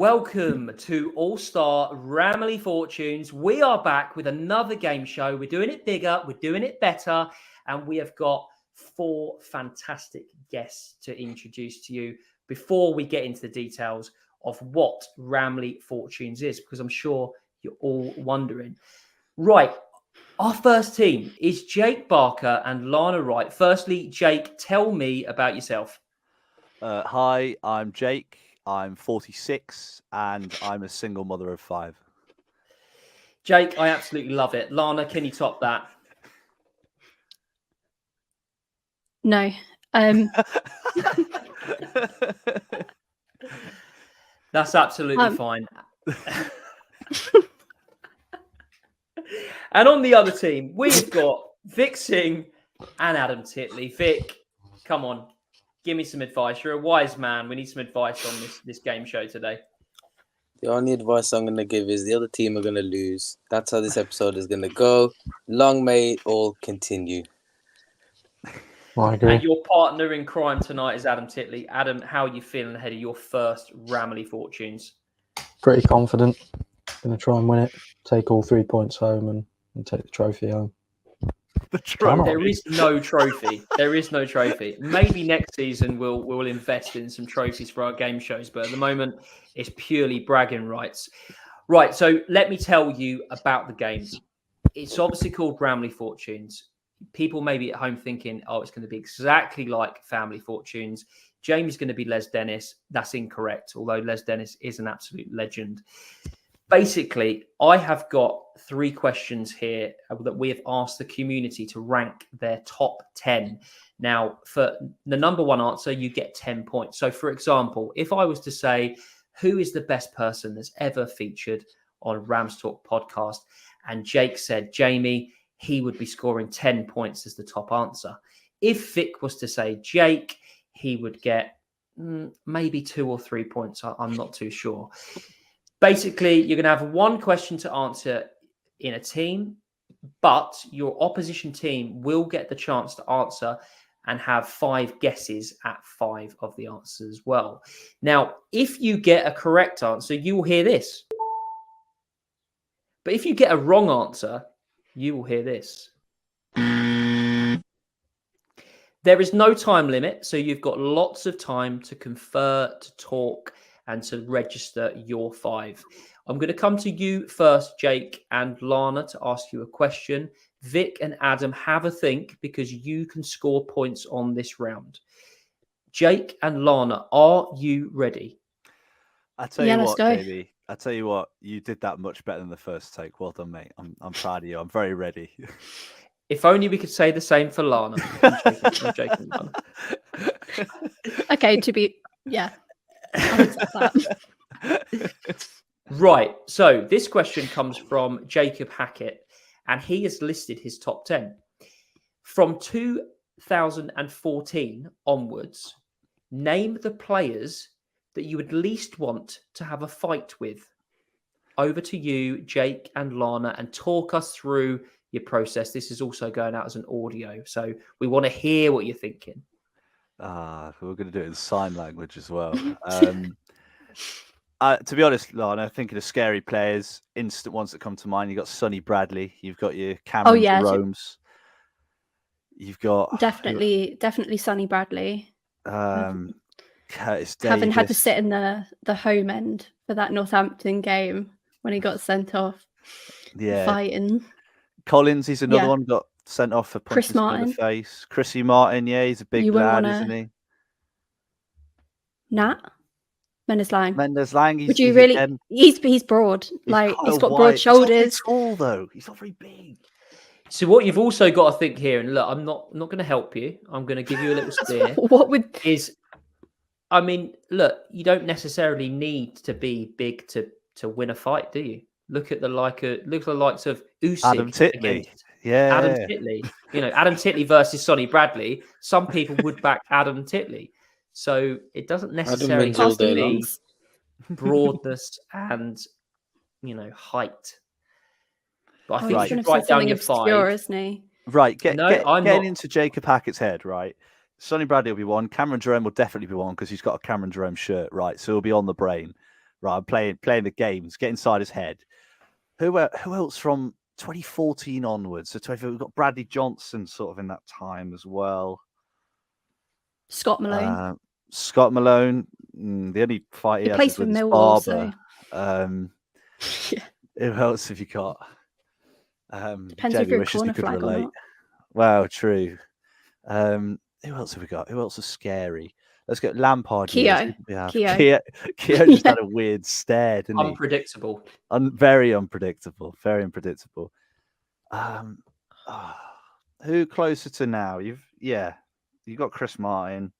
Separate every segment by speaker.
Speaker 1: welcome to All-Star Ramily Fortunes. We are back with another game show. We're doing it bigger, we're doing it better, and we have got 4 fantastic guests to introduce to you before we get into the details of what Ramily Fortunes is, because I'm sure you're all wondering. Right, our first team is Jake Barker and Lana Wright. Firstly, Jake, tell me about yourself.
Speaker 2: Hi, I'm Jake. I'm 46 and I'm a single mother of 5.
Speaker 1: Jake, I absolutely love it. Lana, can you top that?
Speaker 3: No.
Speaker 1: That's absolutely fine. And on the other team, we've got Vic Singh and Adam Titley. Vic, come on, give me some advice. You're a wise man. We need some advice on this game show today.
Speaker 4: The only advice I'm going to give is the other team are going to lose. That's how this episode is going to go. Long may it all continue.
Speaker 5: I agree.
Speaker 1: And your partner in crime tonight is Adam Titley. Adam, how are you feeling ahead of your first Ramily Fortunes?
Speaker 5: Pretty confident. Going to try and win it. Take all 3 points home and take the trophy home.
Speaker 2: The trophy.
Speaker 1: There is no trophy. There is no trophy. Maybe next season we'll invest in some trophies for our game shows, but at the moment it's purely bragging rights. Right, so let me tell you about the game. It's obviously called Ramily Fortunes. People may be at home thinking, oh, it's going to be exactly like Family Fortunes. Jamie's going to be Les Dennis. That's incorrect, although Les Dennis is an absolute legend. Basically, I have got 3 questions here that we have asked the community to rank their top 10. Now, for the number 1 answer, you get 10 points. So, for example, if I was to say, who is the best person that's ever featured on Rams Talk podcast? And Jake said, Jamie, he would be scoring 10 points as the top answer. If Vic was to say Jake, he would get maybe 2 or 3 points. I'm not too sure. Basically, you're going to have 1 question to answer in a team, but your opposition team will get the chance to answer and have 5 guesses at 5 of the answers as well. Now, if you get a correct answer, you will hear this. But if you get a wrong answer, you will hear this. There is no time limit, so you've got lots of time to confer, to talk, and to register your 5. I'm going to come to you first, Jake and Lana, to ask you a question. Vic and Adam, have a think, because you can score points on this round. Jake and Lana, are you ready?
Speaker 2: I tell you what, baby. I tell you what, you did that much better than the first take. Well done, mate. I'm proud of you. I'm very ready.
Speaker 1: If only we could say the same for Lana. I'm joking, Lana.
Speaker 3: Okay, I'll accept that.
Speaker 1: Right. So this question comes from Jacob Hackett, and he has listed his top 10. From 2014 onwards, name the players that you would least want to have a fight with. Over to you, Jake and Lana, and talk us through your process. This is also going out as an audio, so we want to hear what you're thinking.
Speaker 2: We're going to do it in sign language as well. To be honest, Lana, thinking of scary players, instant ones that come to mind. You've got Sonny Bradley. You've got your Cameron Jeromes. You've got
Speaker 3: definitely Sonny Bradley.
Speaker 2: Curtis Davis.
Speaker 3: Having had to sit in the home end for that Northampton game when he got sent off.
Speaker 2: Yeah.
Speaker 3: Fighting.
Speaker 2: Collins, he's another one, got sent off for punches in the face. Chrissy Martin, yeah, he's a big lad, isn't he?
Speaker 3: Nat? Mendes-Lang.
Speaker 2: Mendes-Lang,
Speaker 3: he's broad. He's got broad shoulders.
Speaker 2: He's not very tall, though. He's not very big.
Speaker 1: So what you've also got to think here, and look, I'm not going to help you. I'm going to give you a little steer. Look, you don't necessarily need to be big to win a fight, do you? Look at the likes of Usyk.
Speaker 2: Adam Titley. Yeah.
Speaker 1: Adam Titley. Adam Titley versus Sonny Bradley. Some people would back Adam Titley. So it doesn't necessarily have to be broadness and, height. But I think you should write down your 5.
Speaker 3: Isn't he?
Speaker 2: Right. Getting into Jacob Hackett's head, right? Sonny Bradley will be one. Cameron Jerome will definitely be one because he's got a Cameron Jerome shirt, right? So he'll be on the brain. Right, I'm playing the games. Get inside his head. Who else from 2014 onwards? So we've got Bradley Johnson sort of in that time as well.
Speaker 3: Scott Malone.
Speaker 2: Scott Malone. The only fight he has
Speaker 3: plays
Speaker 2: is
Speaker 3: for
Speaker 2: with his
Speaker 3: Millwall.
Speaker 2: barber.
Speaker 3: So...
Speaker 2: Who else have you got?
Speaker 3: Depends
Speaker 2: Jamie
Speaker 3: if you're a
Speaker 2: wishes he
Speaker 3: corner
Speaker 2: could
Speaker 3: flag or
Speaker 2: relate.
Speaker 3: not.
Speaker 2: Wow, true. Who else have we got? Who else is scary? Let's get Lampard.
Speaker 3: Keo.
Speaker 2: Keo just had a weird stare, didn't he?
Speaker 1: Unpredictable.
Speaker 2: Very unpredictable. Very unpredictable. Who closer to now? You've got Chris Martin.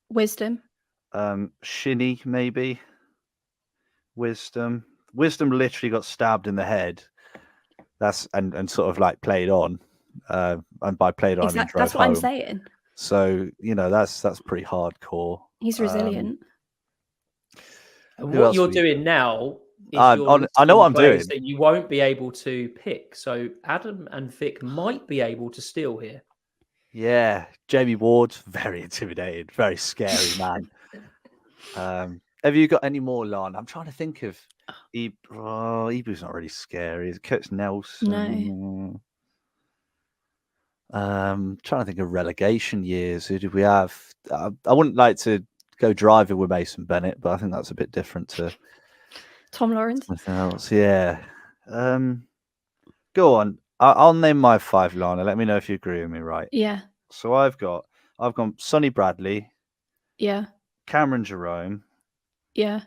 Speaker 3: Wisdom.
Speaker 2: Shinny, maybe. Wisdom literally got stabbed in the head. That's and sort of like played on. And by played on, I mean drove
Speaker 3: that's what
Speaker 2: home.
Speaker 3: I'm saying.
Speaker 2: So that's pretty hardcore.
Speaker 3: He's resilient.
Speaker 1: What you're doing now is
Speaker 2: I know what I'm doing.
Speaker 1: that you won't be able to pick. So Adam and Vic might be able to steal here.
Speaker 2: Yeah, Jamie Ward, very intimidated, very scary man. Have you got any more, Lana? I'm trying to think of. Ibu's not really scary. Is it Curtis Nelson?
Speaker 3: No.
Speaker 2: Trying to think of relegation years. Who did we have? I wouldn't like to go driving with Mason Bennett, but I think that's a bit different to
Speaker 3: Tom Lawrence.
Speaker 2: Something else. Yeah. Go on. I'll name my 5, Lana. Let me know if you agree with me, right?
Speaker 3: Yeah.
Speaker 2: So I've gone Sonny Bradley.
Speaker 3: Yeah.
Speaker 2: Cameron Jerome.
Speaker 3: Yeah.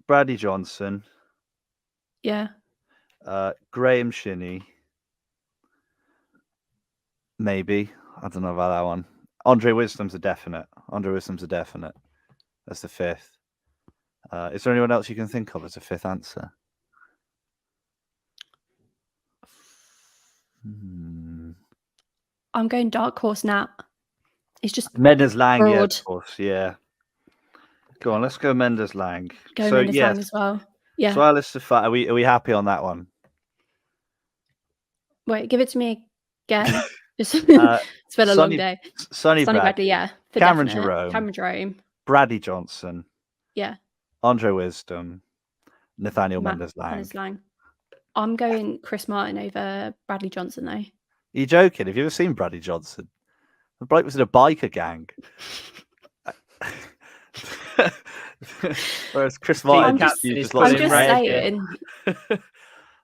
Speaker 2: Bradley Johnson.
Speaker 3: Yeah.
Speaker 2: Graham Shinney. Maybe. I don't know about that one. Andre Wisdom's a definite. That's the 5th. Is there anyone else you can think of as a 5th answer?
Speaker 3: I'm going dark horse Nat. It's just
Speaker 2: Mendes Lang,
Speaker 3: broad.
Speaker 2: yeah, of course, yeah. Go on, let's go Mendes Lang.
Speaker 3: Mendes Lang as well. Yeah.
Speaker 2: So our list of 5, are we happy on that one?
Speaker 3: Wait, give it to me again. It's been a long day.
Speaker 2: Sonny
Speaker 3: Bradley, yeah.
Speaker 2: Cameron Jerome. Bradley Johnson.
Speaker 3: Yeah.
Speaker 2: Andre Wisdom. Nathaniel Mendes Lang.
Speaker 3: I'm going Chris Martin over Bradley Johnson, though. Are
Speaker 2: you joking? Have you ever seen Bradley Johnson? The bloke was in a biker gang. Whereas Chris Martin
Speaker 3: I'm just saying.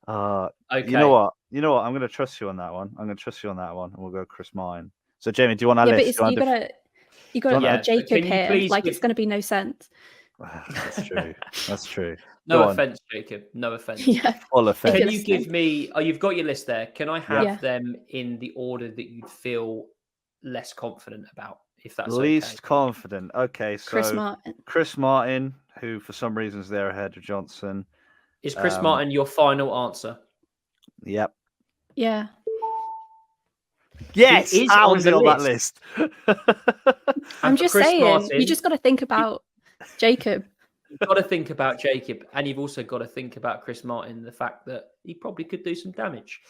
Speaker 2: Okay. You know what? I'm going to trust you on that one. And we'll go Chris Martin. So, Jamie, do you want our list?
Speaker 3: You got to Jacob here. Like, it's going to be no sense.
Speaker 2: That's true.
Speaker 1: No offense, Jacob. No offense.
Speaker 3: Yeah.
Speaker 2: Full offense.
Speaker 1: Can you give me? You've got your list there. Can I have them in the order that you'd feel less confident about? If that's
Speaker 2: least confident. Okay, so Chris Martin, who for some reason is there ahead of Johnson.
Speaker 1: Is Chris Martin your final answer?
Speaker 2: Yep.
Speaker 3: Yeah.
Speaker 2: Yes, how is it on that list?
Speaker 3: I'm just saying, Martin, you just got to think about Jacob.
Speaker 1: You've got to think about Jacob, and you've also got to think about Chris Martin, the fact that he probably could do some damage.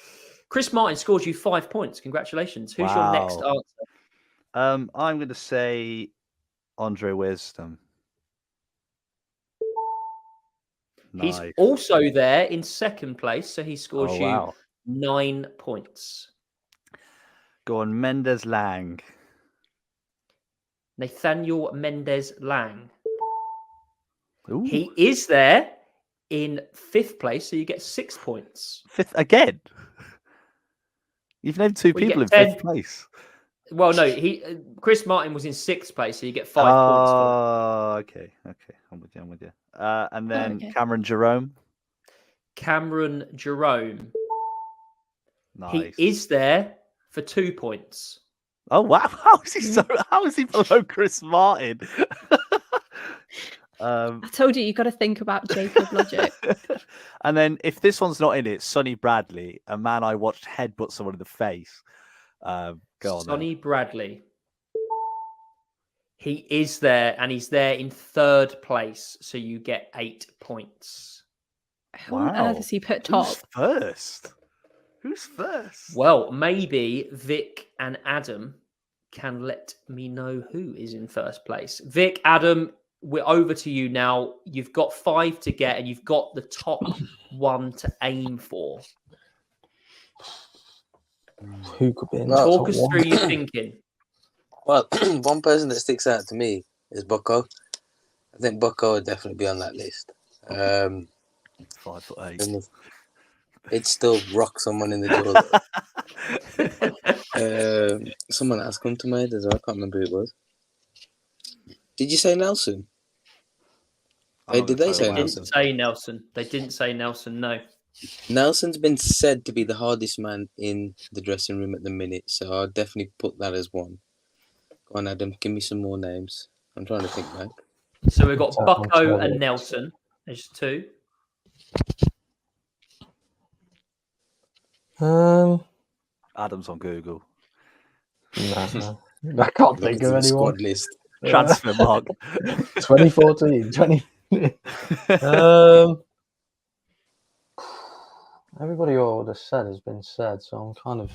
Speaker 1: Chris Martin scores you 5 points. Congratulations. Who's your next answer?
Speaker 2: I'm going to say Andre Wisdom.
Speaker 1: Nice. He's also there in second place, so he scores you 9 points.
Speaker 2: Go on, Mendes Lang.
Speaker 1: Nathaniel Mendes Lang.
Speaker 2: Ooh.
Speaker 1: He is there in 5th place, so you get 6 points.
Speaker 2: 5th again? You've named 2 people in 5th place.
Speaker 1: Well, no, Chris Martin was in 6th place, so you get 5 points.
Speaker 2: Oh, okay. I'm with you. And then Cameron Jerome.
Speaker 1: Nice. He is there for 2 points.
Speaker 2: Oh wow! How is he below Chris Martin?
Speaker 3: I told you got to think about Jacob logic.
Speaker 2: And then if this one's not in it, Sonny Bradley, a man I watched headbutt someone in the face. Go on.
Speaker 1: Sonny Bradley. He is there, and he's there in 3rd place, so you get 8 points.
Speaker 3: Who on earth is he put top?
Speaker 2: Who's first?
Speaker 1: Well, maybe Vic and Adam can let me know who is in 1st place. Vic, Adam, we're over to you now. You've got 5 to get, and you've got the top one to aim for.
Speaker 5: Who could be in
Speaker 4: Well,
Speaker 1: Talk
Speaker 5: top
Speaker 1: us
Speaker 5: one?
Speaker 1: through your thinking.
Speaker 4: Well, one person that sticks out to me is Bucko. I think Bucko would definitely be on that list.
Speaker 2: 5'8".
Speaker 4: And it'd still rock someone in the jaw. Someone else come to mind as well. I can't remember who it was. Did you say Nelson?
Speaker 2: I'm not
Speaker 4: Did
Speaker 2: gonna
Speaker 4: they say
Speaker 2: throw him out.
Speaker 1: Didn't
Speaker 4: Nelson?
Speaker 1: say Nelson. They didn't say Nelson. No.
Speaker 4: Nelson's been said to be the hardest man in the dressing room at the minute, so I'll definitely put that as one. Go on, Adam. Give me some more names. I'm trying to think back.
Speaker 1: So we've got
Speaker 5: Top one
Speaker 1: Bucko
Speaker 5: to
Speaker 1: and
Speaker 5: look.
Speaker 1: Nelson. There's 2.
Speaker 2: Adam's on Google.
Speaker 5: No. I can't think of
Speaker 4: the
Speaker 5: anyone.
Speaker 4: squad list.
Speaker 2: Transfer mark.
Speaker 5: 2014, 20. Everybody who I would have said has been said, so I'm kind of.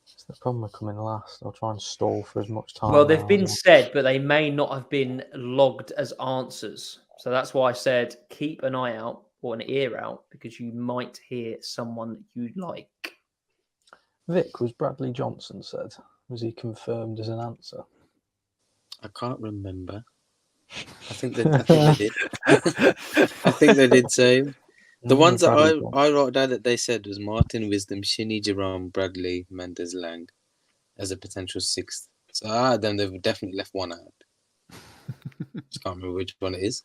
Speaker 5: It's the problem with coming last. I'll try and stall for as much time.
Speaker 1: Well, they've
Speaker 5: now
Speaker 1: been
Speaker 5: as
Speaker 1: said, but they may not have been logged as answers. So that's why I said keep an eye out or an ear out, because you might hear someone you like.
Speaker 5: Vic, was Bradley Johnson said? Was he confirmed as an answer?
Speaker 4: I can't remember. I think they did. I think they did say him. The ones that I wrote down that they said was Martin Wisdom, Shinny Jerome, Bradley, Mendes Lang as a potential 6th. So then they've definitely left one out. Just can't remember which one it is.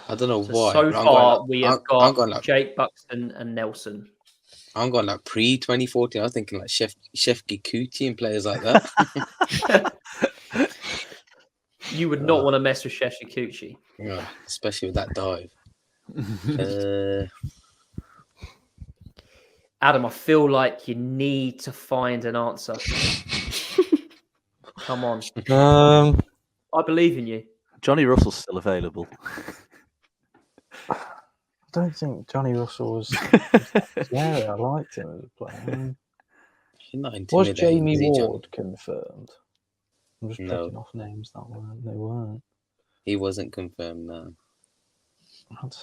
Speaker 4: I don't know why.
Speaker 1: So
Speaker 4: but
Speaker 1: far, we have
Speaker 4: I'm
Speaker 1: got
Speaker 4: going like,
Speaker 1: Jake Buxton and Nelson.
Speaker 4: I'm going like pre-2014. I was thinking like Chef Kikuchi and players like that.
Speaker 1: You would not want to mess with Sheshikuchi.
Speaker 4: Yeah, especially with that dive.
Speaker 1: Adam, I feel like you need to find an answer. Come on. I believe in you.
Speaker 2: Johnny Russell's still available.
Speaker 5: I don't think Johnny Russell was scary. I liked him as a player.
Speaker 4: You're not
Speaker 5: Was
Speaker 4: intimidating,
Speaker 5: Jamie
Speaker 4: is he, John?
Speaker 5: Ward confirmed? I'm just
Speaker 4: No.
Speaker 5: picking off names that weren't. They weren't.
Speaker 4: He wasn't confirmed, no.
Speaker 5: I'd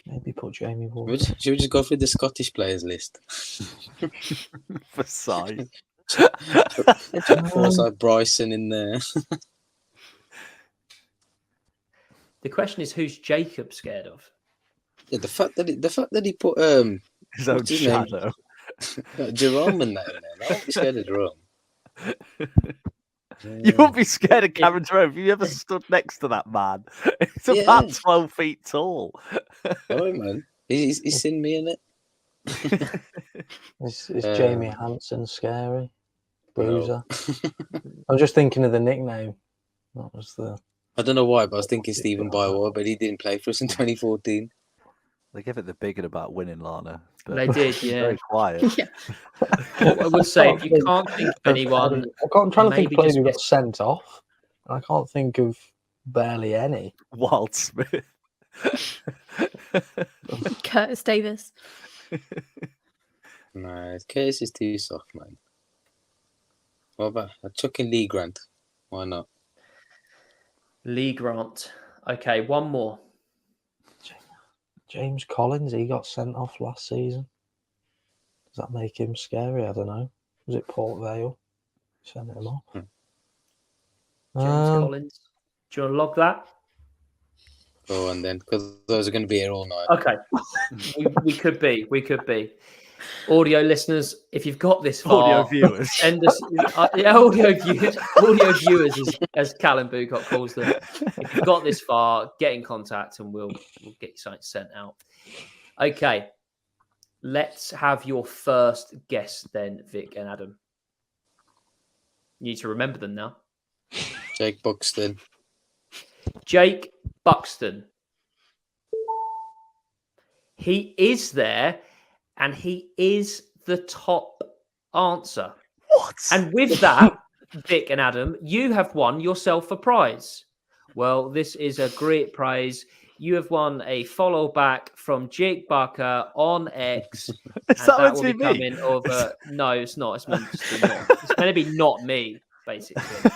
Speaker 5: maybe put Jamie Ward.
Speaker 4: Should we just go through the Scottish players list?
Speaker 2: For size.
Speaker 4: Of course, like Bryson in there.
Speaker 1: The question is, who's Jacob scared of?
Speaker 4: Yeah, the fact that he put
Speaker 2: His own
Speaker 4: what's his name?
Speaker 2: shadow.
Speaker 4: Jerome in there. I won't be scared of Jerome.
Speaker 2: You won't be scared of Cameron Jerome if you ever stood next to that man. It's about 12 feet tall.
Speaker 4: Oh man, he's seen me in it.
Speaker 5: Is Jamie Hansen scary? Bruiser. I was just thinking of the nickname. That was the.
Speaker 4: I don't know why, but I was thinking Stephen Bywell, but he didn't play for us in 2014.
Speaker 2: They give it the biggin about winning, Lana. But
Speaker 1: They did, yeah.
Speaker 2: Very quiet.
Speaker 3: Yeah.
Speaker 1: I would say, if you can't think of anyone,
Speaker 5: I'm trying to think
Speaker 1: maybe
Speaker 5: of players
Speaker 1: just
Speaker 5: who got
Speaker 1: miss-
Speaker 5: sent off. I can't think of barely any.
Speaker 2: Wild Smith.
Speaker 3: Curtis Davis.
Speaker 4: Nah, Curtis is too soft, man. What about Chuck and Lee Grant? Why not?
Speaker 1: Lee Grant. Okay, one more.
Speaker 5: James Collins, he got sent off last season. Does that make him scary? I don't know. Was it Port Vale? Sent him off.
Speaker 1: James Collins. Do you want to log that?
Speaker 4: Go on then, because those are going to be here all night.
Speaker 1: Okay. we could be. We could be. Audio listeners, if you've got this far,
Speaker 2: Audio viewers.
Speaker 1: send us audio viewers, as Callum Boocock calls them. If you've got this far, get in contact and we'll get you something sent out. Okay, let's have your first guess then, Vic and Adam. You need to remember them now.
Speaker 4: Jake Buxton.
Speaker 1: Jake Buxton. He is there, and he is the top answer.
Speaker 2: What?
Speaker 1: And with that, Vic and Adam, you have won yourself a prize. Well, this is a great prize. You have won a follow back from Jake Barker on X.
Speaker 2: Is that
Speaker 1: will
Speaker 2: meant to
Speaker 1: be
Speaker 2: be me?
Speaker 1: coming over. No, it's not. It's meant to be not. It's meant to be not me, basically.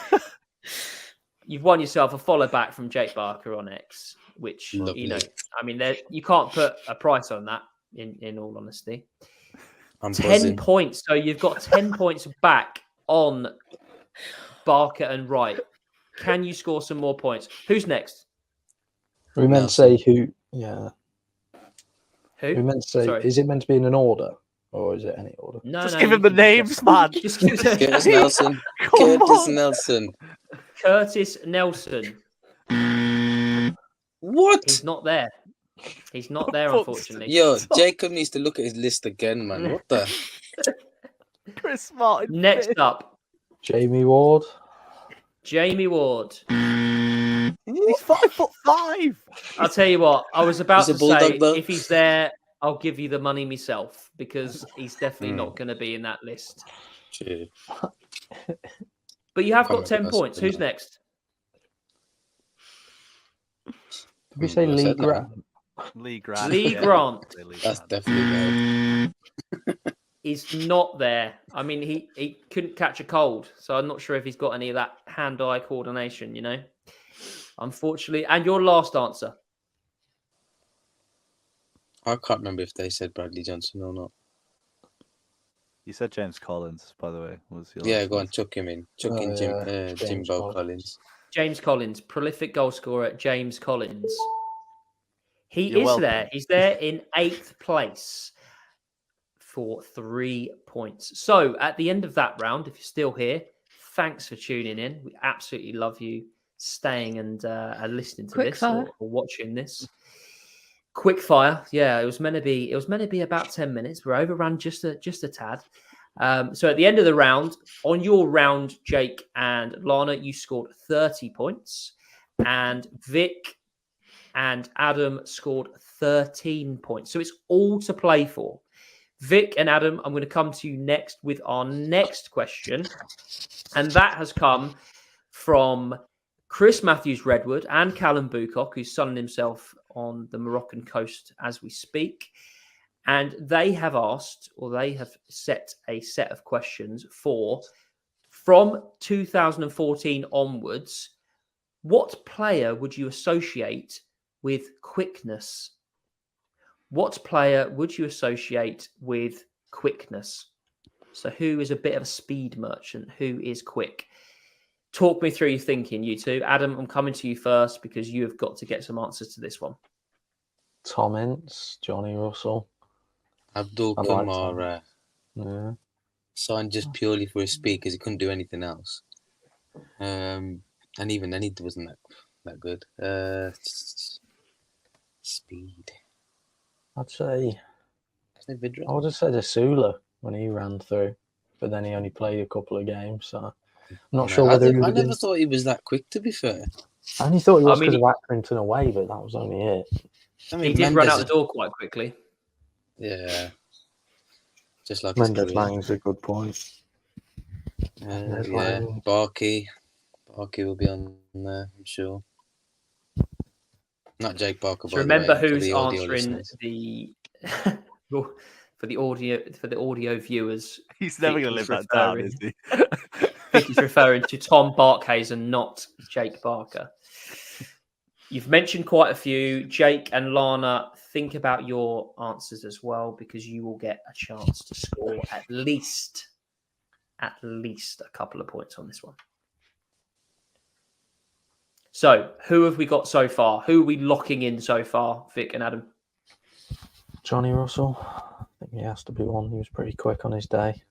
Speaker 1: you've won yourself a follow back from Jake Barker on X, which
Speaker 4: Lovely.
Speaker 1: you know, I mean, you can't put a price on that. In all honesty,
Speaker 4: I'm
Speaker 1: 10
Speaker 4: buzzing.
Speaker 1: points. So you've got 10 points back on Barker and Wright. Can you score some more points? Who's next?
Speaker 5: We meant to say who. Yeah.
Speaker 1: Who?
Speaker 5: We meant to say.
Speaker 1: Sorry.
Speaker 5: Is it meant to be in an order, or is it any order?
Speaker 1: No,
Speaker 2: Just
Speaker 1: no,
Speaker 2: give
Speaker 1: you
Speaker 2: him the
Speaker 1: can
Speaker 2: names, man.
Speaker 1: Just give
Speaker 4: Curtis
Speaker 1: it
Speaker 4: Nelson.
Speaker 2: Come
Speaker 4: Curtis
Speaker 2: on.
Speaker 4: Nelson.
Speaker 1: Curtis Nelson.
Speaker 4: What?
Speaker 1: He's not there. He's not there,
Speaker 2: Fuck's
Speaker 1: unfortunately.
Speaker 4: Yo, Jacob needs to look at his list again, man. What the?
Speaker 2: Chris Martin.
Speaker 1: Next
Speaker 2: fifth.
Speaker 1: up,
Speaker 5: Jamie Ward.
Speaker 1: Jamie Ward.
Speaker 2: He's 5'5".
Speaker 1: I'll tell you what, I was about
Speaker 4: He's a
Speaker 1: to say,
Speaker 4: bulldog, though.
Speaker 1: if he's there, I'll give you the money myself because he's definitely not going to be in that list.
Speaker 4: Shit.
Speaker 1: But you have
Speaker 4: Can't
Speaker 1: got 10
Speaker 4: remember
Speaker 1: points.
Speaker 4: that's
Speaker 1: Who's next?
Speaker 5: Did we say
Speaker 4: I
Speaker 5: Lee
Speaker 4: said that.
Speaker 5: Grant?
Speaker 2: Lee Grant.
Speaker 1: Lee Grant.
Speaker 2: Lee
Speaker 4: That's
Speaker 2: Grant.
Speaker 4: definitely bad.
Speaker 1: Is not there. I mean, he couldn't catch a cold, so I'm not sure if he's got any of that hand-eye coordination, you know? Unfortunately. And your last answer.
Speaker 4: I can't remember if they said Bradley Johnson or not.
Speaker 2: You said James Collins, by the way. Was your
Speaker 4: Yeah,
Speaker 2: last
Speaker 4: go
Speaker 2: one.
Speaker 4: on, chuck him in. Chuck in
Speaker 5: James
Speaker 4: Jimbo
Speaker 5: Collins.
Speaker 4: Collins.
Speaker 1: James Collins, prolific goal scorer, James Collins. He
Speaker 2: You're
Speaker 1: is
Speaker 2: welcome.
Speaker 1: there. He's there in 8th place for 3 points. So at the end of that round, if you're still here, thanks for tuning in. We absolutely love you staying and listening to
Speaker 3: Quick
Speaker 1: this
Speaker 3: fire.
Speaker 1: or watching this. Quick fire. Yeah, it was meant to be about 10 minutes. We're overrun just a tad. So at the end of the round, on your round, Jake and Lana, you scored 30 points, and Vic and Adam scored 13 points. So it's all to play for. Vic and Adam, I'm going to come to you next with our next question, and that has come from Chris Matthews Redwood and Callum Boocock, who's sunning himself on the Moroccan coast as we speak. And they have asked, or they have set a set of questions for, from 2014 onwards, what player would you associate with quickness? What player would you associate with quickness? So who is a bit of a speed merchant? Who is quick? Talk me through your thinking, you two. Adam, I'm coming to you first because you have got to get some answers to this one.
Speaker 5: Tom Ince, Johnny Russell.
Speaker 4: Abdul
Speaker 5: I like
Speaker 4: Kamara
Speaker 5: Yeah.
Speaker 4: signed just purely for his speed because he couldn't do anything else. And even then, he wasn't that good. Speed.
Speaker 5: I'd say
Speaker 4: Isn't it Vidra?
Speaker 5: I would have said Asula when he ran through, but then he only played a couple of games, so I'm not sure whether he would
Speaker 4: I
Speaker 5: have
Speaker 4: never
Speaker 5: been.
Speaker 4: thought he was that quick, to be fair.
Speaker 5: I only thought he was
Speaker 1: I mean,
Speaker 5: because of Accrington away, but that was only it.
Speaker 4: I
Speaker 1: He
Speaker 4: mean,
Speaker 1: did run out
Speaker 4: Mendes
Speaker 1: the door quite quickly.
Speaker 4: Yeah. Just like his
Speaker 5: Mendes
Speaker 4: career.
Speaker 5: Lang's a good point. Mendes
Speaker 4: Yeah,
Speaker 5: Lang.
Speaker 4: Barkey will be on there, I'm sure. Not Jake Barker.
Speaker 1: So
Speaker 4: by
Speaker 1: remember
Speaker 4: the way, for
Speaker 1: who's
Speaker 4: the audio
Speaker 1: answering
Speaker 4: listeners.
Speaker 1: the for the audio viewers.
Speaker 2: He's never going to
Speaker 1: Vicky's
Speaker 2: live that down,
Speaker 1: referring-
Speaker 2: is he?
Speaker 1: Vicky's referring to Tom Barkhazen, not Jake Barker. You've mentioned quite a few. Jake and Lana, think about your answers as well, because you will get a chance to score at least a couple of points on this one. So, who have we got so far? Who are we locking in so far, Vic and Adam?
Speaker 5: Johnny Russell. I think he has to be one. He was pretty quick on his day.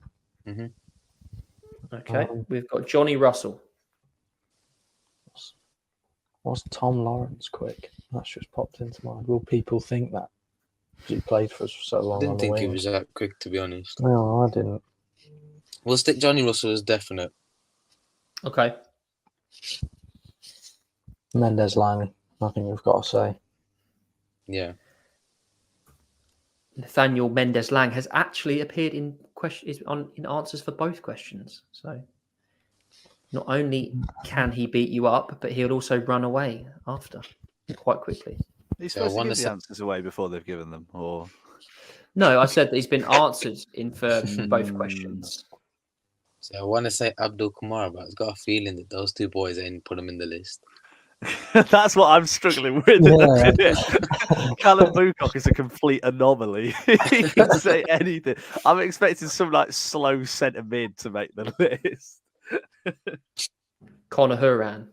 Speaker 1: Okay, we've got Johnny Russell.
Speaker 5: Was Tom Lawrence quick? That's just popped into mind. Will people think that? Because he played for us for so long.
Speaker 4: I didn't
Speaker 5: on the
Speaker 4: think he
Speaker 5: wing.
Speaker 4: was that quick, to be honest.
Speaker 5: No, I didn't.
Speaker 4: We'll stick Johnny Russell as definite.
Speaker 1: Okay.
Speaker 5: Mendes Lang. I think we've got to say.
Speaker 4: Yeah.
Speaker 1: Nathaniel Mendes Lang has actually appeared in in answers for both questions. So not only can he beat you up, but he'll also run away after quite quickly.
Speaker 2: He's
Speaker 4: Yeah, I
Speaker 2: supposed to
Speaker 4: wanna
Speaker 2: give the
Speaker 4: say-
Speaker 2: answers away before they've given them, or
Speaker 1: No, I said that he's been answered in for both questions.
Speaker 4: So I want to say Abdul Kumar, but I've got a feeling that those two boys ain't put him in the list.
Speaker 2: That's what I'm struggling with at the minute. Callum Boocock is a complete anomaly. He can say anything. I'm expecting some like slow centre mid to make the list.
Speaker 1: Conor Horan.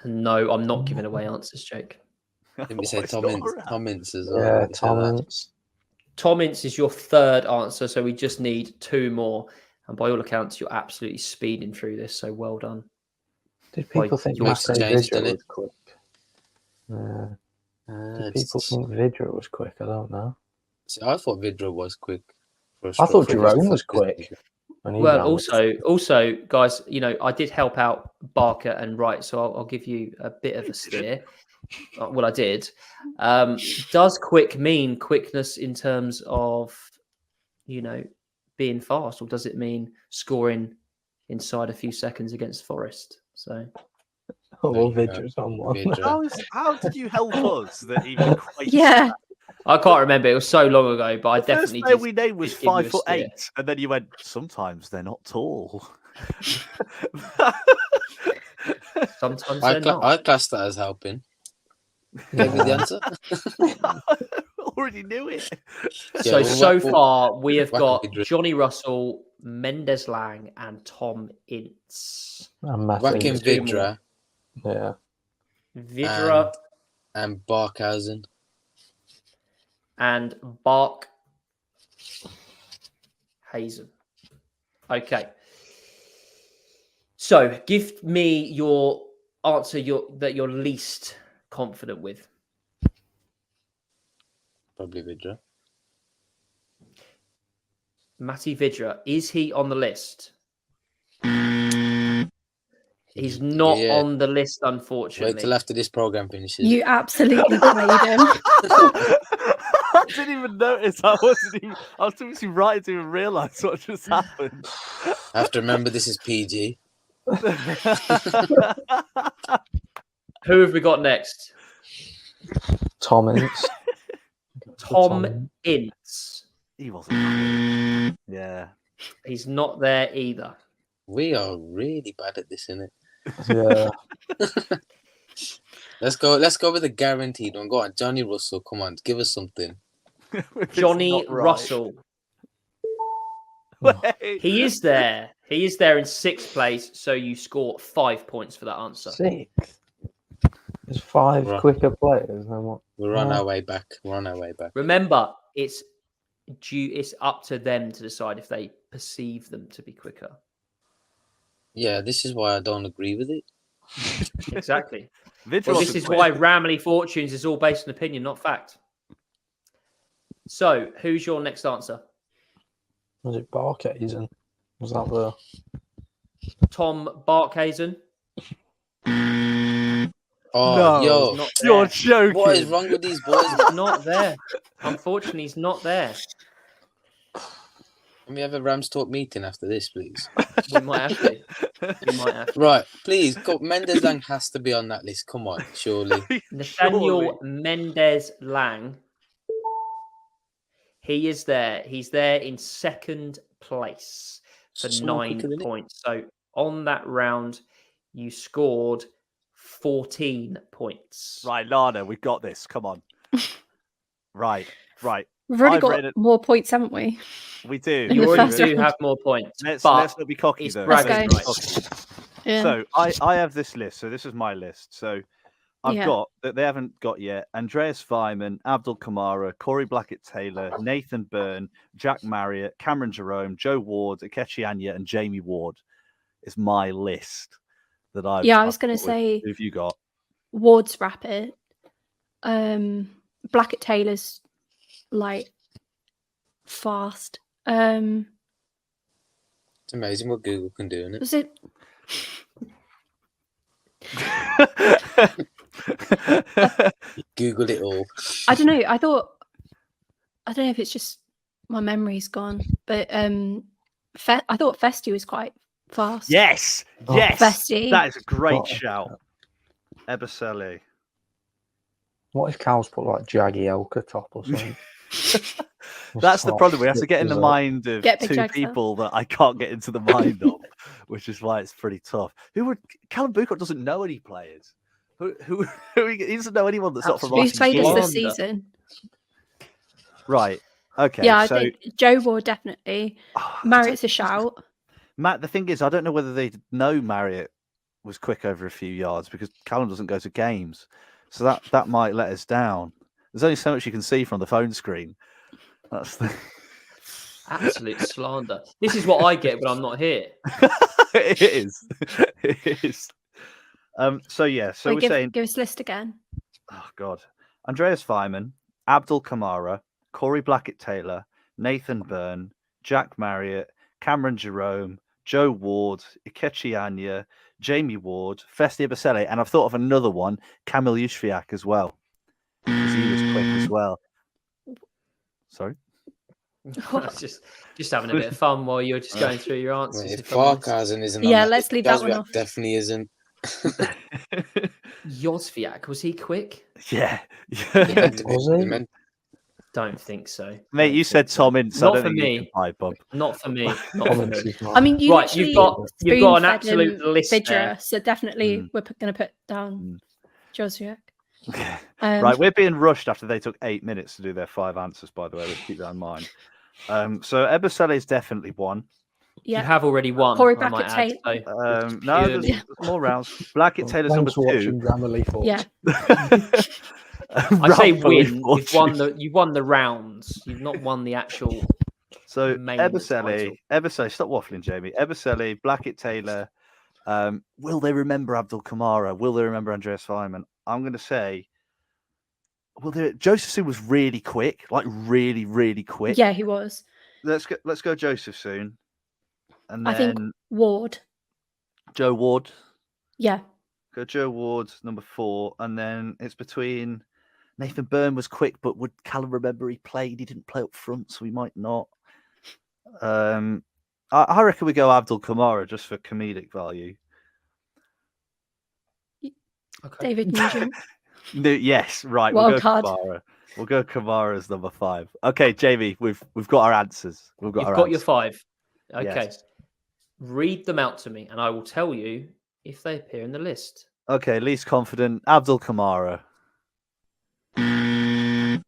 Speaker 1: No, I'm not giving away answers, Jake.
Speaker 4: Let me say
Speaker 2: Oh, it's not
Speaker 4: Tom
Speaker 2: right.
Speaker 4: Ince as well.
Speaker 5: Yeah,
Speaker 4: Let me say that.
Speaker 5: Tom Ince.
Speaker 1: Tom Ince is your third answer, so we just need 2 more. And by all accounts, you're absolutely speeding through this, so well done.
Speaker 5: Did people think
Speaker 1: yours
Speaker 5: Matej
Speaker 4: changed,
Speaker 5: Vidra
Speaker 4: didn't it?
Speaker 5: was quick? Did
Speaker 4: It's-
Speaker 5: people think Vidra was quick? I don't know.
Speaker 4: See, I thought Vidra was quick.
Speaker 5: I thought Jerome was quick. when he
Speaker 1: Well,
Speaker 5: ran.
Speaker 1: also, guys, I did help out Barker and Wright, so I'll give you a bit of a steer. Well, I did. Does quick mean quickness in terms of, being fast, or does it mean scoring inside a few seconds against Forest? So,
Speaker 5: well, Vidra's on one.
Speaker 4: Vidra.
Speaker 2: How did you help us that even equates
Speaker 3: Yeah.
Speaker 2: that?
Speaker 1: I can't remember. It was so long ago, but I
Speaker 2: The first
Speaker 1: definitely
Speaker 2: player
Speaker 1: did.
Speaker 2: we named was
Speaker 1: did give you a
Speaker 2: 5'8", and then you went, sometimes they're not tall.
Speaker 1: Sometimes
Speaker 4: I
Speaker 1: they're not.
Speaker 4: I classed that as helping. Gave me the answer.
Speaker 2: Already knew it.
Speaker 1: So,
Speaker 4: Yeah,
Speaker 1: so
Speaker 4: well,
Speaker 1: far, we have
Speaker 4: whack
Speaker 1: got
Speaker 4: Vidra.
Speaker 1: Johnny Russell, Mendes Lang, and Tom Ince.
Speaker 5: And
Speaker 4: Whacking
Speaker 5: Matej.
Speaker 1: Two more.
Speaker 4: Vidra
Speaker 5: Yeah.
Speaker 1: Vidra
Speaker 4: and Barkhausen.
Speaker 1: and Bark Hazen. Okay. So, give me your answer that you're least confident with.
Speaker 4: Probably Vidra.
Speaker 1: Matty Vidra, is he on the list? He's not
Speaker 4: Yeah.
Speaker 1: on the list,
Speaker 4: Wait
Speaker 1: unfortunately.
Speaker 4: till after this program finishes.
Speaker 3: You absolutely played him.
Speaker 2: I didn't even notice. I was too busy writing to even realise what just happened.
Speaker 4: I have to remember this is PG.
Speaker 1: Who have we got next?
Speaker 5: Tom Ince.
Speaker 1: Tom Ince.
Speaker 2: He wasn't. Yeah.
Speaker 1: He's not there either.
Speaker 4: We are really bad at this, innit?
Speaker 5: Yeah.
Speaker 4: Let's go with a guaranteed one. Go on, Johnny Russell. Come on, give us something.
Speaker 2: If it's
Speaker 1: Johnny
Speaker 2: not right.
Speaker 1: Russell.
Speaker 2: Wait.
Speaker 1: He is there. He is there in 6th place, so you score 5 points for that answer.
Speaker 5: 6. There's 5
Speaker 4: Right.
Speaker 5: quicker players than what?
Speaker 4: We're on
Speaker 5: Yeah.
Speaker 4: our way back. We're on our way back.
Speaker 1: Remember, it's up to them to decide if they perceive them to be quicker.
Speaker 4: Yeah, this is why I don't agree with it.
Speaker 1: Exactly.
Speaker 2: Vidra
Speaker 1: Well, this
Speaker 2: wasn't
Speaker 1: is
Speaker 2: quick.
Speaker 1: why Ramily Fortunes is all based on opinion, not fact. So, who's your next answer?
Speaker 5: Was it Barkhazen? Was that the?
Speaker 1: Tom Barkhazen?
Speaker 4: Oh,
Speaker 2: No,
Speaker 4: yo,
Speaker 1: He's not
Speaker 2: You're
Speaker 1: there.
Speaker 2: joking.
Speaker 4: what is wrong with these boys?
Speaker 1: He's not there. Unfortunately, he's not there.
Speaker 4: Can we have a Rams Talk meeting after this, please?
Speaker 1: We might have to. We might have to.
Speaker 4: Right, please. Go. Mendes Lang has to be on that list. Come on, surely.
Speaker 1: Nathaniel Mendes Lang. He is there. He's there in 2nd place for
Speaker 4: Someone
Speaker 1: 9
Speaker 4: quicker than him.
Speaker 1: points. So on that round, you scored 14 points.
Speaker 2: Right, Lana, we've got this. Come on. Right.
Speaker 3: We've already
Speaker 2: I've
Speaker 3: got
Speaker 2: written it-
Speaker 3: more points, haven't we?
Speaker 2: We do.
Speaker 3: In
Speaker 1: You
Speaker 3: the
Speaker 1: already
Speaker 3: first
Speaker 1: do
Speaker 3: round.
Speaker 1: have more points.
Speaker 2: Let's
Speaker 1: but
Speaker 2: not be cocky
Speaker 1: it's
Speaker 2: though.
Speaker 1: bragging
Speaker 3: Let's
Speaker 1: rights.
Speaker 3: Yeah.
Speaker 2: So I have this list. So this is my list. So I've
Speaker 3: Yeah.
Speaker 2: got that they haven't got yet. Andreas Weimann, Abdul Kamara, Corey Blackett-Taylor, Nathan Byrne, Jack Marriott, Cameron Jerome, Joe Ward, Akechi Anya, and Jamie Ward is my list that I've.
Speaker 3: Yeah, I was
Speaker 2: I've
Speaker 3: going
Speaker 2: got
Speaker 3: to
Speaker 2: with.
Speaker 3: say
Speaker 2: Who have you got?
Speaker 3: Ward's rapid. Blackett Taylor's like fast.
Speaker 4: It's amazing what Google can do, isn't it?
Speaker 3: Was it?
Speaker 4: Googled it all.
Speaker 3: I don't know. I don't know if it's just my memory's gone, but I thought Festi was quite fast.
Speaker 2: Yes,
Speaker 5: Oh,
Speaker 2: yes,
Speaker 3: Festi.
Speaker 2: that is a great
Speaker 5: Oh.
Speaker 2: shout. Ebaseli.
Speaker 5: What if Cal's put like Jaggy Elka top or something?
Speaker 2: That's the problem. We have to get in the mind of
Speaker 3: Get Big
Speaker 2: two
Speaker 3: Jags out.
Speaker 2: people that I can't get into the mind of, which is why it's pretty tough. Callum Boocock doesn't know any players. Who he doesn't know anyone that's not from
Speaker 3: Who's played us this
Speaker 1: Slander.
Speaker 3: season?
Speaker 2: Right. Okay.
Speaker 3: Yeah, I
Speaker 2: so
Speaker 3: think Joe Ward definitely. Marriott's a shout.
Speaker 2: Matt, the thing is, I don't know whether they know Marriott was quick over a few yards because Callum doesn't go to games, so that might let us down. There's only so much you can see from the phone screen. That's the
Speaker 1: Absolute slander. This is what I get when I'm not here.
Speaker 2: it is. It is. So we're saying,
Speaker 3: give us list again.
Speaker 2: oh God, Andreas Weimann, Abdul Kamara, Corey Blackett-Taylor, Nathan Byrne, Jack Marriott, Cameron Jerome, Joe Ward, Ikechi Anya, Jamie Ward, Festi Basele, and I've thought of another one, Kamil Yushviak as well, because he was quick as well. Sorry.
Speaker 1: just having a bit of fun while you're just going through your answers.
Speaker 4: If Farkazen isn't on
Speaker 3: Yeah,
Speaker 4: that,
Speaker 3: let's leave that one
Speaker 4: Jozwiak
Speaker 3: off.
Speaker 4: definitely isn't.
Speaker 1: Jozwiak, was he quick?
Speaker 2: Yeah.
Speaker 5: Was he?
Speaker 1: Don't think so.
Speaker 2: Mate,
Speaker 1: Don't
Speaker 2: you said
Speaker 1: think so.
Speaker 2: Tom Ince. I
Speaker 1: Not
Speaker 2: don't
Speaker 1: for
Speaker 2: think you
Speaker 1: me.
Speaker 2: can pipe up.
Speaker 1: Not for me. Not for me.
Speaker 3: I mean, you
Speaker 1: Right, you've got an absolute list there.
Speaker 3: so definitely we're going to put down Jozwiak.
Speaker 2: Right, we're being rushed after they took 8 minutes to do their 5 answers, by the way. Let's keep that in mind. So Ebasele is definitely one.
Speaker 3: Yeah,
Speaker 1: You have already won.
Speaker 3: Corey
Speaker 1: I might add,
Speaker 3: Blackett-Taylor.
Speaker 1: so
Speaker 2: No,
Speaker 1: purely-
Speaker 2: there's more rounds. Blackett-Taylor's number
Speaker 5: Thanks for
Speaker 2: 2.
Speaker 5: watching Ramily Fortunes.
Speaker 3: Yeah,
Speaker 1: I say
Speaker 2: Ramily
Speaker 1: win.
Speaker 2: Fortunes.
Speaker 1: You've won the rounds. You've not won the actual.
Speaker 2: So
Speaker 1: main
Speaker 2: Ebasele,
Speaker 1: title.
Speaker 2: stop waffling, Jamie. Ebasele, Blackett-Taylor. Will they remember Abdul Kamara? Will they remember Andreas Weimann? I'm going to say, Joseph Soon was really quick, like really, really quick.
Speaker 3: yeah, he was.
Speaker 2: Let's go Joseph Soon, and
Speaker 3: I
Speaker 2: then
Speaker 3: think Ward.
Speaker 2: Joe Ward.
Speaker 3: Yeah,
Speaker 2: Go Joe Ward, number 4, and then it's between Nathan Byrne was quick, but would Callum remember he played? He didn't play up front, so he might not. I reckon we go Abdul Kamara just for comedic value.
Speaker 1: Okay.
Speaker 3: David Nugent.
Speaker 2: No, yes, right.
Speaker 3: Wild
Speaker 2: We'll go
Speaker 3: card.
Speaker 2: Kamara. We'll go Kamara as number 5. Okay, Jamie, we've got our answers.
Speaker 1: You've got your 5. Okay.
Speaker 2: Yes.
Speaker 1: Read them out to me, and I will tell you if they appear in the list.
Speaker 2: Okay, least confident, Abdul Kamara.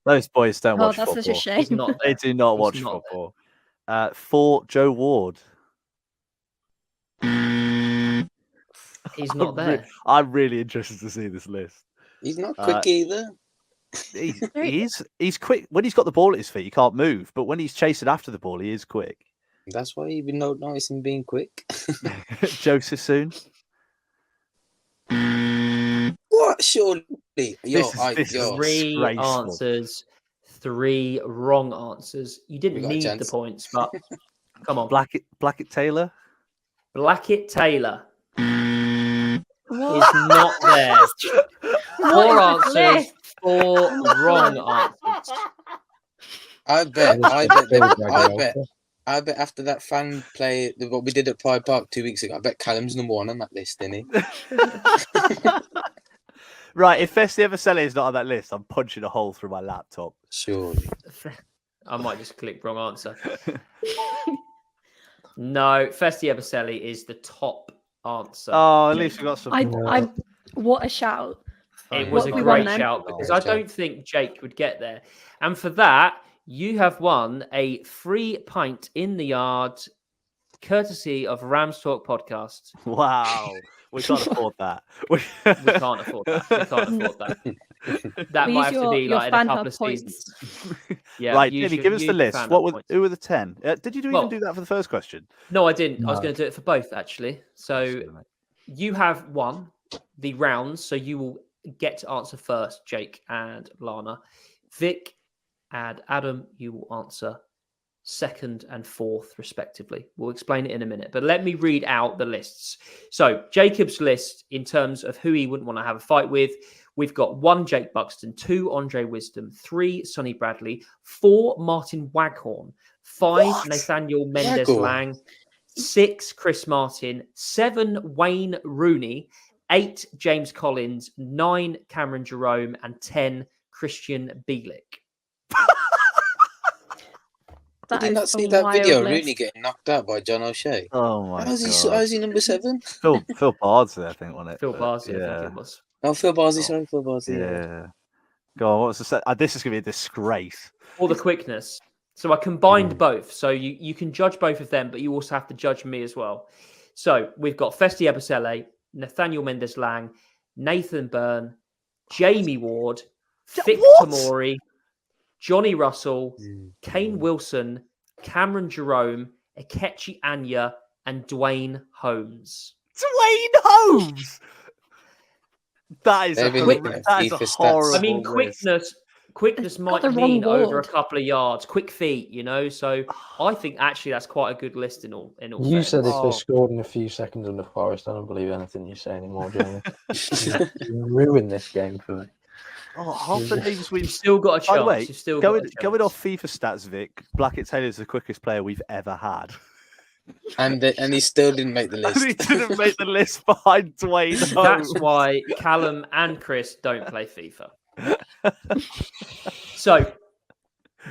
Speaker 2: Those boys don't
Speaker 3: Oh,
Speaker 2: watch
Speaker 3: that's
Speaker 2: football.
Speaker 3: such a shame.
Speaker 1: He's not
Speaker 2: They
Speaker 1: there.
Speaker 2: do not
Speaker 1: He's
Speaker 2: watch
Speaker 1: not
Speaker 2: football. 4, Joe Ward.
Speaker 1: He's not there.
Speaker 2: I'm really interested to see this list.
Speaker 4: He's not quick either.
Speaker 2: He's quick when he's got the ball at his feet. He can't move, but when he's chasing after the ball, he is quick.
Speaker 4: That's why you've been noticing being quick.
Speaker 2: Joseph Soon.
Speaker 4: What? Surely.
Speaker 2: This is
Speaker 1: 3
Speaker 2: disgraceful.
Speaker 1: answers, 3 wrong answers. You
Speaker 4: We
Speaker 1: didn't
Speaker 4: got a
Speaker 1: need the
Speaker 4: chance.
Speaker 1: points, but come on.
Speaker 2: Blackett-Taylor.
Speaker 1: Blackett-Taylor is
Speaker 3: What?
Speaker 1: not there. 4
Speaker 3: What is this
Speaker 1: answers,
Speaker 3: list?
Speaker 1: 4 wrong answers.
Speaker 4: I bet after that fan play, what we did at Pride Park 2 weeks ago, I bet Callum's number 1 on that list, isn't he?
Speaker 2: Right, if Festi Ebasele is not on that list, I'm punching a hole through my laptop.
Speaker 4: Surely.
Speaker 1: I might just click wrong answer. No, Festi Ebasele is the top answer.
Speaker 2: Oh, at least we got some.
Speaker 3: What a shout.
Speaker 1: It was a
Speaker 3: we won
Speaker 1: great
Speaker 3: then.
Speaker 1: shout because I don't think Jake would get there. And for that, you have won a free pint in the yard, courtesy of Rams Talk Podcast.
Speaker 2: Wow. We can't afford that.
Speaker 1: We can't afford that. We can't afford that. That
Speaker 3: We
Speaker 1: might
Speaker 3: use
Speaker 1: have to be
Speaker 3: your
Speaker 1: like in a
Speaker 3: fan
Speaker 1: couple
Speaker 3: hub
Speaker 1: of
Speaker 3: points.
Speaker 1: seasons. Yeah,
Speaker 2: Right,
Speaker 1: use
Speaker 2: Jimmy,
Speaker 1: your-
Speaker 2: give us the
Speaker 1: use your
Speaker 2: list.
Speaker 1: fan
Speaker 2: What
Speaker 1: hub
Speaker 2: were
Speaker 1: points.
Speaker 2: who were the 10? Did you
Speaker 1: Well-
Speaker 2: even do that for the first question?
Speaker 1: No, I didn't. I was
Speaker 5: No.
Speaker 1: going to do it for both, actually. So you have won the rounds, so you will get to answer first, Jake and Lana. Vic and Adam, you will answer second and fourth, respectively. We'll explain it in a minute, but let me read out the lists. So Jacob's list, in terms of who he wouldn't want to have a fight with, we've got 1 Jake Buxton, 2 Andre Wisdom, 3 Sonny Bradley, 4 Martin Waghorn, 5
Speaker 4: What?
Speaker 1: Nathaniel Mendes
Speaker 4: Waghorn?
Speaker 1: Lang, 6 Chris Martin, 7 Wayne Rooney, 8 James Collins, 9 Cameron Jerome, and 10 Christian Bielik.
Speaker 3: That
Speaker 4: Did you not
Speaker 3: is
Speaker 4: see
Speaker 3: a
Speaker 4: that
Speaker 3: wild
Speaker 4: video?
Speaker 3: list.
Speaker 4: Rooney getting knocked out by John O'Shea.
Speaker 2: Oh my
Speaker 4: How's
Speaker 2: god.
Speaker 4: he number 7?
Speaker 2: Phil Bardsley, I think, wasn't it?
Speaker 1: Phil
Speaker 2: But,
Speaker 1: Barsley, I
Speaker 2: yeah.
Speaker 1: think it was.
Speaker 4: Oh, Phil Barsley.
Speaker 1: Oh,
Speaker 4: Sorry, Phil Barsley. Yeah.
Speaker 2: Yeah. Go on. What's the set? This is gonna be a disgrace.
Speaker 1: All the quickness. So I combined both. So you can judge both of them, but you also have to judge me as well. So we've got Festi Ebusele, Nathaniel Mendes-Lang, Nathan Byrne, Jamie Ward, Vic Tamori, Johnny Russell, Kane Wilson, Cameron Jerome, Akechi Anya, and Dwayne Holmes.
Speaker 2: Dwayne Holmes. That is
Speaker 4: They've been looking at
Speaker 2: that is a
Speaker 4: FIFA stats.
Speaker 2: horrible
Speaker 1: I mean,
Speaker 2: list.
Speaker 1: quickness might
Speaker 3: the wrong
Speaker 1: mean over a
Speaker 3: ward.
Speaker 1: couple of yards, quick feet, you know. So I think actually that's quite a good list in all.
Speaker 5: You
Speaker 1: fairness.
Speaker 5: said if
Speaker 2: Oh.
Speaker 5: they scored in a few seconds under Forest, I don't believe anything you say anymore, Jamie. You ruined this game for me.
Speaker 2: Oh, half the names
Speaker 1: You've
Speaker 2: we've.
Speaker 1: still got a chance.
Speaker 2: By the way,
Speaker 1: You've still got a chance.
Speaker 2: going off FIFA stats, Vic, Blackett Taylor's the quickest player we've ever had.
Speaker 4: And he still didn't make the list.
Speaker 2: And he didn't make the list behind Dwayne Holmes.
Speaker 1: That's why Callum and Chris don't play FIFA. So,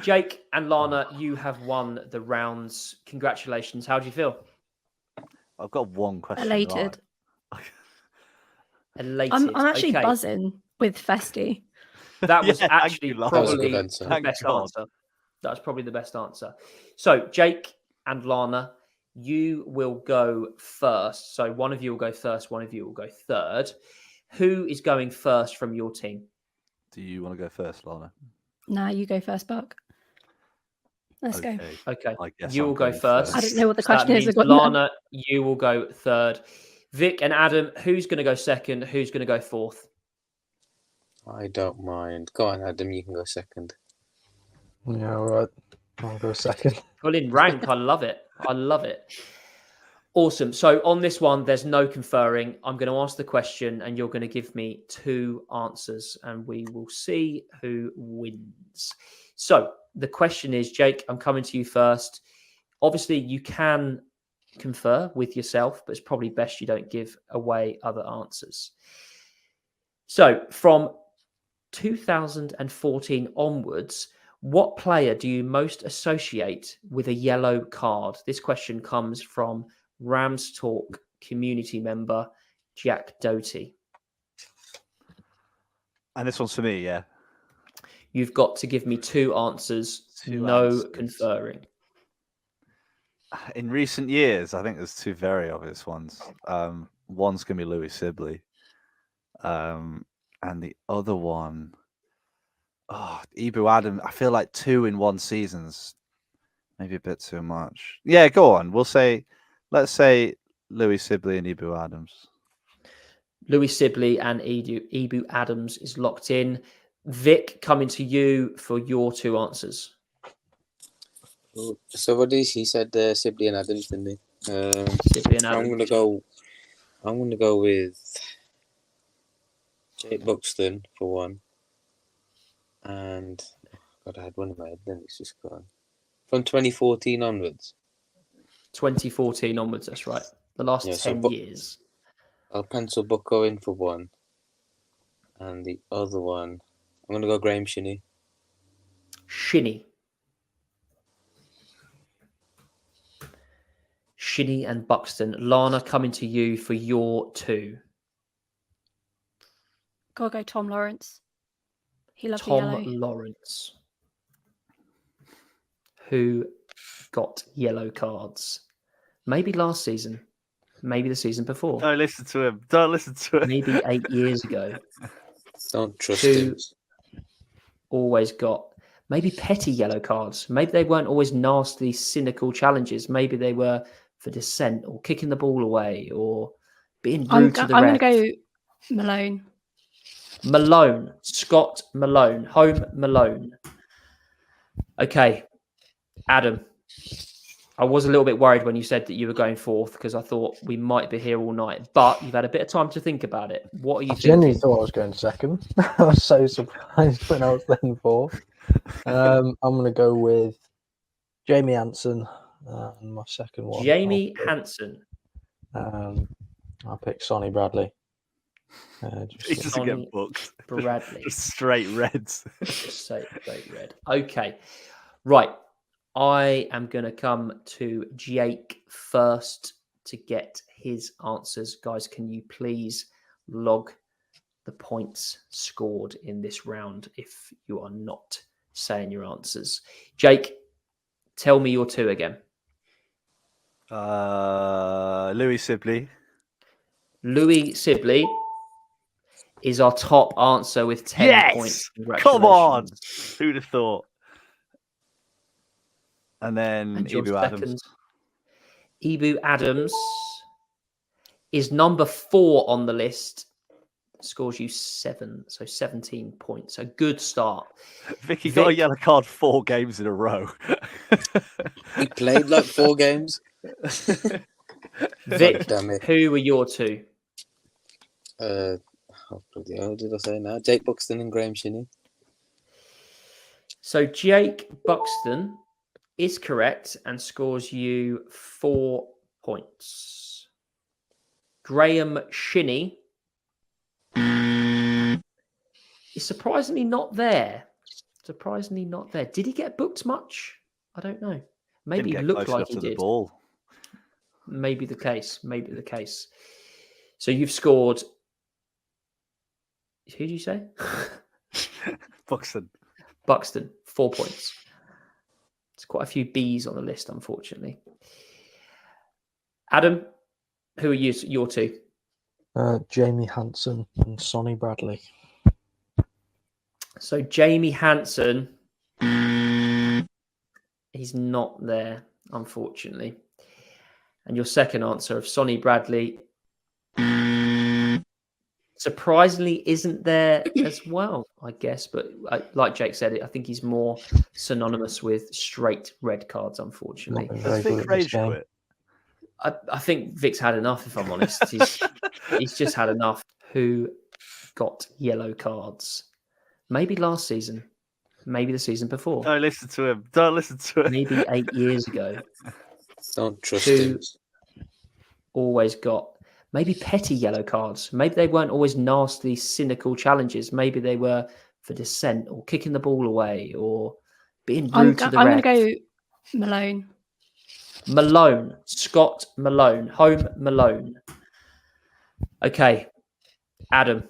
Speaker 1: Jake and Lana, you have won the rounds. Congratulations. How do you feel?
Speaker 2: I've got one question.
Speaker 3: Elated.
Speaker 2: right.
Speaker 1: Elated.
Speaker 3: I'm actually
Speaker 1: Okay.
Speaker 3: buzzing with Festi.
Speaker 1: That was
Speaker 2: Yeah, thank
Speaker 1: actually
Speaker 2: you, Lana.
Speaker 1: probably
Speaker 4: That was a good answer.
Speaker 1: the
Speaker 2: Thank
Speaker 1: best
Speaker 2: God.
Speaker 1: answer. That was probably the best answer. So, Jake and Lana, you will go first. So, one of you will go first, one of you will go third. Who is going first from your team?
Speaker 2: Do you want to go first, Lana?
Speaker 3: Nah, you go first, Buck. Let's go.
Speaker 1: Okay.
Speaker 2: I guess
Speaker 1: You
Speaker 2: I'm
Speaker 1: will go
Speaker 2: going
Speaker 1: first.
Speaker 3: I don't know what the
Speaker 1: So that
Speaker 3: question is.
Speaker 1: means
Speaker 3: I've got none.
Speaker 1: Lana, you will go third. Vic and Adam, who's going to go second? Who's going to go fourth?
Speaker 4: I don't mind. Go on, Adam. You can go second.
Speaker 5: Yeah, all right. I'll go second.
Speaker 1: Well, in rank, I love it. I love it. Awesome. So on this one, there's no conferring. I'm going to ask the question and you're going to give me 2 answers and we will see who wins. So the question is, Jake, I'm coming to you first. Obviously, you can confer with yourself, but it's probably best you don't give away other answers. So from 2014 onwards, what player do you most associate with a yellow card? This question comes from Rams Talk community member Jack Doty.
Speaker 2: And this one's for me, yeah.
Speaker 1: You've got to give me 2 answers,
Speaker 2: 2
Speaker 1: no
Speaker 2: answers.
Speaker 1: conferring.
Speaker 2: In recent years, I think there's 2 very obvious ones. One's going to be Louis Sibley. And the other one, Ibu Adam. I feel like 2 in one season's maybe a bit too much. Yeah, go on. Let's say Louis Sibley and Ibu Adams.
Speaker 1: Louis Sibley and Ibu Adams is locked in. Vic, coming to you for your 2 answers.
Speaker 4: So what is he said? Sibley and Adams, didn't he?
Speaker 1: Sibley and
Speaker 4: I'm
Speaker 1: Adams.
Speaker 4: gonna go with Jake Buxton for one, and God, I had one in my head. Then it's just gone. From 2014 onwards.
Speaker 1: 2014 onwards, that's right. The last
Speaker 4: Yeah, so
Speaker 1: 10 years.
Speaker 4: I'll pencil Bucko in for one, and the other one, I'm gonna go Graham Shinney.
Speaker 1: Shinny. Shinny and Buxton. Lana, coming to you for your 2.
Speaker 3: Gotta go Tom Lawrence. He loves the
Speaker 1: Tom
Speaker 3: yellow.
Speaker 1: Lawrence. Who got yellow cards? Maybe last season. Maybe the season before.
Speaker 2: Don't listen to him. Don't listen to him.
Speaker 1: Maybe 8 years ago.
Speaker 4: Don't trust
Speaker 1: 2
Speaker 4: him.
Speaker 1: always got maybe petty yellow cards. Maybe they weren't always nasty, cynical challenges. Maybe they were for dissent or kicking the ball away or being rude to the
Speaker 3: I'm
Speaker 1: ref.
Speaker 3: going to go Malone.
Speaker 1: Malone. Scott Malone. Home Malone. Okay. Adam. I was a little bit worried when you said that you were going fourth because I thought we might be here all night. But you've had a bit of time to think about it. What are you
Speaker 5: I
Speaker 1: thinking?
Speaker 5: genuinely thought I was going second. I was so surprised when I was then fourth. I'm going to go with Jamie Hansen. And my second one.
Speaker 1: Jamie Hansen.
Speaker 5: I'll pick Sonny Bradley.
Speaker 2: He doesn't
Speaker 1: Sonny
Speaker 2: get booked.
Speaker 1: Bradley.
Speaker 2: Just straight reds.
Speaker 1: Just say straight red. Okay. Right. I am going to come to Jake first to get his answers. Guys, can you please log the points scored in this round if you are not saying your answers? Jake, tell me your two again.
Speaker 2: Louis Sibley.
Speaker 1: Louis Sibley is our top answer with 10 points.
Speaker 2: Come on!
Speaker 1: Congratulations.
Speaker 2: Who'd have thought? And then
Speaker 1: And your
Speaker 2: Ibu Adams.
Speaker 1: Ibu Adams is number 4 on the list. Scores you 7, so 17 points. A good start.
Speaker 2: Vicky got a yellow card 4 games in a row.
Speaker 4: He played like 4 games.
Speaker 1: Vic,
Speaker 4: damn it.
Speaker 1: who were your two?
Speaker 4: What did I say now? Jake Buxton and Graham Shinney.
Speaker 1: So Jake Buxton is correct and scores you 4 points. Graham Shinney is surprisingly not there. Did he get booked much? I don't know. Maybe he looked like he did.
Speaker 2: Ball.
Speaker 1: Maybe the case. So you've scored. Who did you say?
Speaker 2: Buxton.
Speaker 1: 4 points. There's quite a few B's on the list, unfortunately. Adam, who are your two?
Speaker 5: Jamie Hanson and Sonny Bradley.
Speaker 1: So Jamie Hanson, he's not there, unfortunately. And your second answer of Sonny Bradley, surprisingly, isn't there as well, I guess. But like Jake said, I think he's more synonymous with straight red cards, unfortunately.
Speaker 2: Has Vic rage quit?
Speaker 1: I think Vic's had enough, if I'm honest. He's just had enough. Who got yellow cards? Maybe last season. Maybe the season before.
Speaker 2: Don't listen to him.
Speaker 1: Maybe 8 years ago.
Speaker 4: Don't trust him.
Speaker 1: Always got maybe petty yellow cards. Maybe they weren't always nasty, cynical challenges. Maybe they were for dissent or kicking the ball away or being rude to the ref.
Speaker 3: I'm going to go Malone.
Speaker 1: Malone. Scott Malone. Home Malone. Okay. Adam,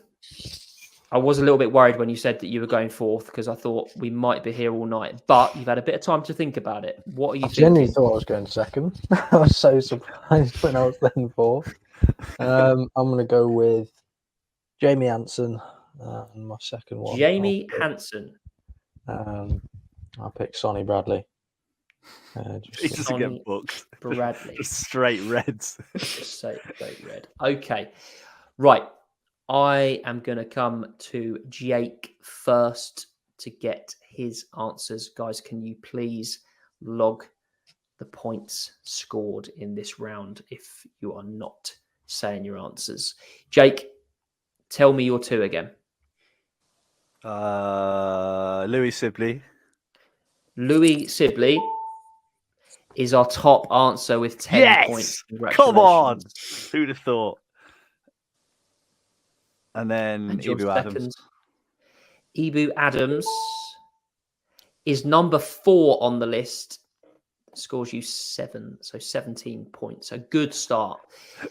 Speaker 1: I was a little bit worried when you said that you were going fourth because I thought we might be here all night. But you've had a bit of time to think about it. What are you thinking?
Speaker 5: I genuinely thought I was going second. I was so surprised when I was then fourth. I'm going to go with Jamie Hanson. And my second one.
Speaker 1: Jamie Hanson.
Speaker 5: I'll pick Sonny Bradley.
Speaker 2: He doesn't get booked.
Speaker 1: Bradley.
Speaker 2: Just straight reds.
Speaker 1: Straight red. Okay. Right. I am going to come to Jake first to get his answers. Guys, can you please log the points scored in this round if you are not saying your answers? Jake, tell me your two again.
Speaker 2: Louis Sibley.
Speaker 1: Louis Sibley is our top answer with 10 points.
Speaker 2: Come on. Who'd have thought? And then Ibu Adams.
Speaker 1: Ibu Adams is number 4 on the list. Scores you 7, so 17 points. A good start.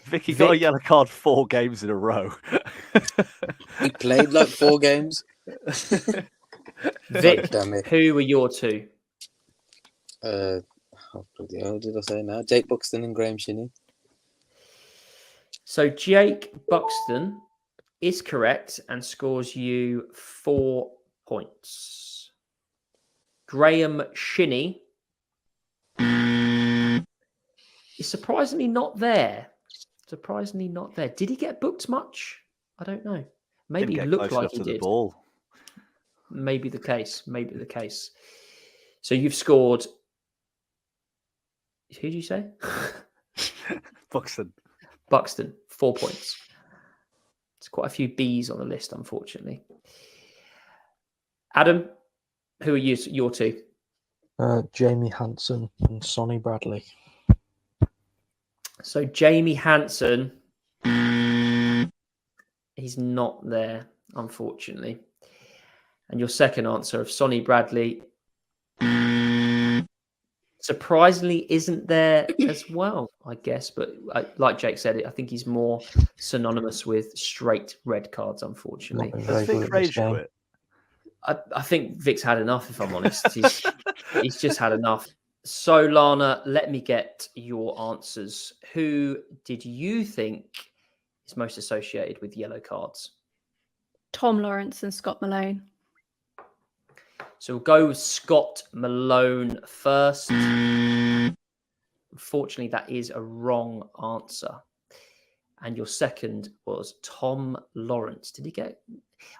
Speaker 2: Vicky got a yellow card 4 games in a row.
Speaker 4: He played like 4 games.
Speaker 1: Vic,
Speaker 4: damn it.
Speaker 1: who were your two?
Speaker 4: What did I say now? Jake Buxton and Graham Shinney.
Speaker 1: So Jake Buxton is correct and scores you 4 points. Graham Shinney is surprisingly not there. Did he get booked much? I don't know. Maybe he looked like he did.
Speaker 2: Ball.
Speaker 1: Maybe the case. So you've scored. Who did you say?
Speaker 2: Buxton.
Speaker 1: 4 points. There's quite a few B's on the list, unfortunately. Adam, who are your two?
Speaker 5: Jamie Hanson and Sonny Bradley.
Speaker 1: So Jamie Hanson, he's not there, unfortunately. And your second answer of Sonny Bradley, surprisingly isn't there as well, I guess. But like Jake said, I think he's more synonymous with straight red cards, unfortunately.
Speaker 5: Not been
Speaker 2: Has
Speaker 5: very good
Speaker 2: Vic
Speaker 5: at this
Speaker 2: rage
Speaker 5: game.
Speaker 2: quit?
Speaker 1: I think Vic's had enough, if I'm honest. He's just had enough. So, Lana, let me get your answers. Who did you think is most associated with yellow cards?
Speaker 3: Tom Lawrence and Scott Malone.
Speaker 1: So we'll go with Scott Malone first. Unfortunately, that is a wrong answer. And your second was Tom Lawrence. Did he get...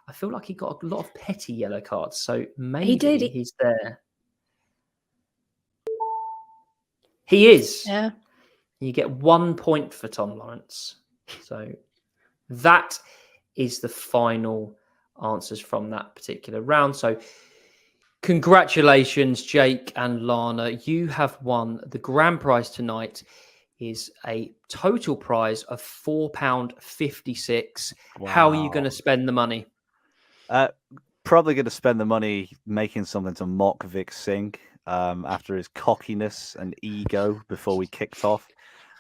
Speaker 1: I feel like he got a lot of petty yellow cards, so maybe
Speaker 3: He did.
Speaker 1: he's there. He is.
Speaker 3: Yeah.
Speaker 1: You get 1 point for Tom Lawrence. So that is the final answers from that particular round. So congratulations, Jake and Lana. You have won. The grand prize tonight is a total prize of £4.56.
Speaker 2: Wow.
Speaker 1: How are you going to spend the money?
Speaker 2: Probably going to spend the money making something to mock Vic Singh after his cockiness and ego before we kicked off.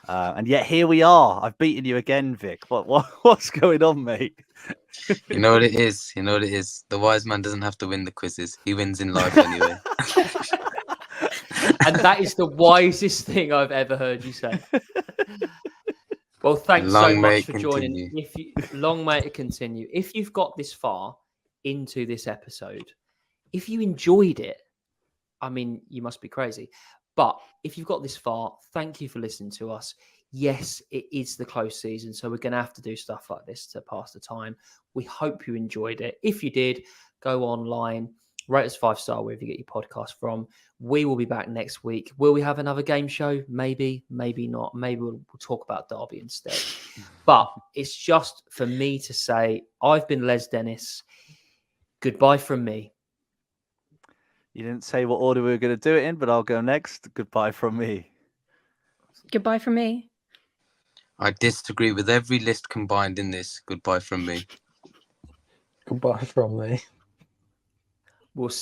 Speaker 2: And yet here we are. I've beaten you again, Vic. What's going on, mate?
Speaker 4: You know what it is? You know what it is? The wise man doesn't have to win the quizzes. He wins in life anyway.
Speaker 1: And that is the wisest thing I've ever heard you say. Well, thanks so much for joining. Long may it continue. If you've got this far into this episode, if you enjoyed it, I mean, you must be crazy. But if you've got this far, thank you for listening to us. Yes, it is the close season, so we're going to have to do stuff like this to pass the time. We hope you enjoyed it. If you did, go online, rate us 5-star wherever you get your podcast from. We will be back next week. Will we have another game show? Maybe, maybe not. Maybe we'll talk about Derby instead. But it's just for me to say, I've been Les Dennis. Goodbye from me.
Speaker 2: You didn't say what order we were going to do it in, but I'll go next. Goodbye from me.
Speaker 3: Goodbye from me.
Speaker 4: I disagree with every list combined in this. Goodbye from me.
Speaker 5: Goodbye from me.
Speaker 1: We'll